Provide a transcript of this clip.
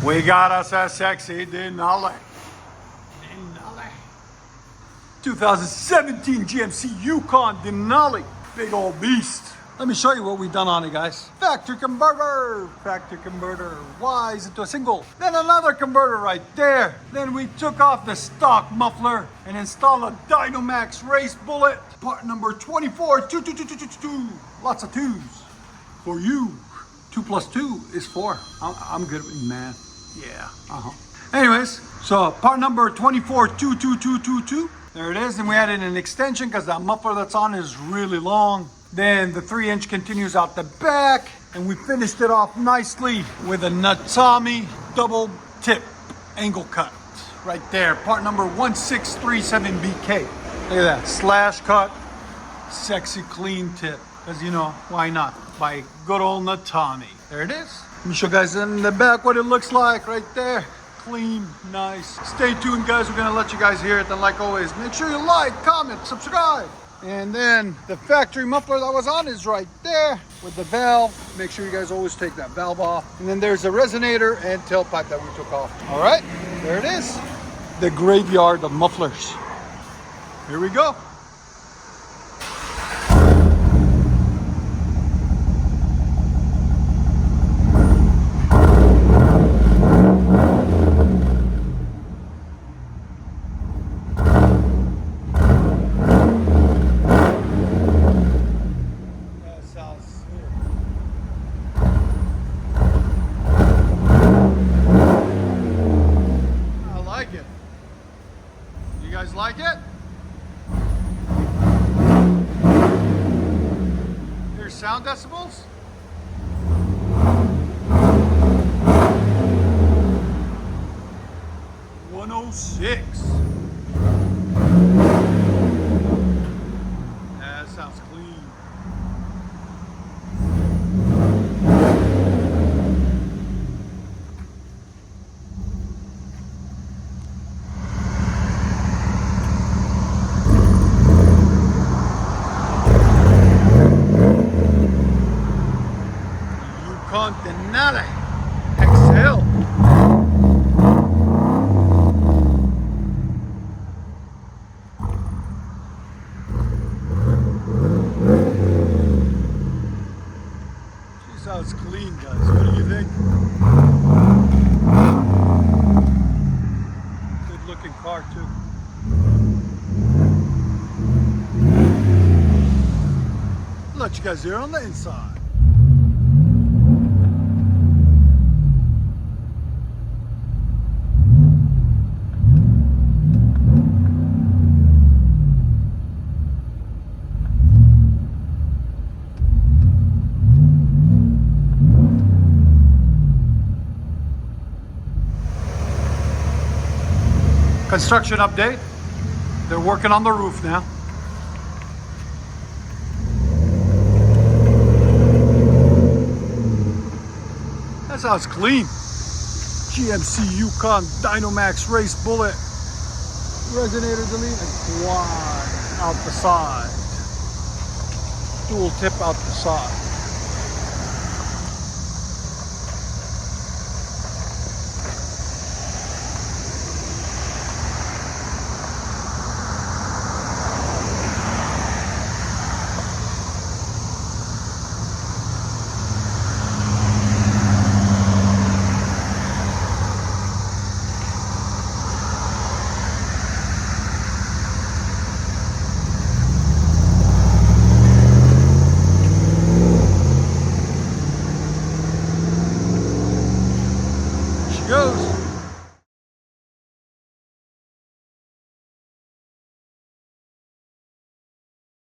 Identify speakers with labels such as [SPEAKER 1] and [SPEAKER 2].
[SPEAKER 1] We got us a sexy Denali. 2017 GMC Yukon Denali. Big old beast. Let me show you what we've done on it, guys. Factory converter. Wise into a single. Then another converter right there. Then we took off the stock muffler and installed a DYNOMAX race bullet. Part number 24. 2. Lots of twos. For you. 2 plus 2 is 4. I'm good with math. Yeah. Anyways, so part number 24. 2. There it is. And we added an extension because that muffler that's on is really long. Then the 3-inch continues out the back, and we finished it off nicely with a Natami double tip angle cut right there. Part number 1637BK. Look at that, slash cut, sexy clean tip. Because you know, why not? By good old Natami. There it is. Let me show you guys in the back what it looks like right there. Clean, nice. Stay tuned, guys. We're gonna let you guys hear it. And like always, make sure you like, comment, subscribe. And then the factory muffler that was on is right there with the valve. Make sure you guys always take that valve off. And then there's a resonator and tailpipe that we took off. All right, there it is. The graveyard of mufflers. Here we go. You guys like it? Here's sound decibels. "106." That sounds clean. Yukon Denali XL. She sounds clean, guys. What do you think? Good looking car too. Let you guys hear on the inside. Construction update. They're working on the roof now. That sounds clean. GMC Yukon DYNOMAX race bullet. Resonator delete and quad out the side. Dual tip out the side.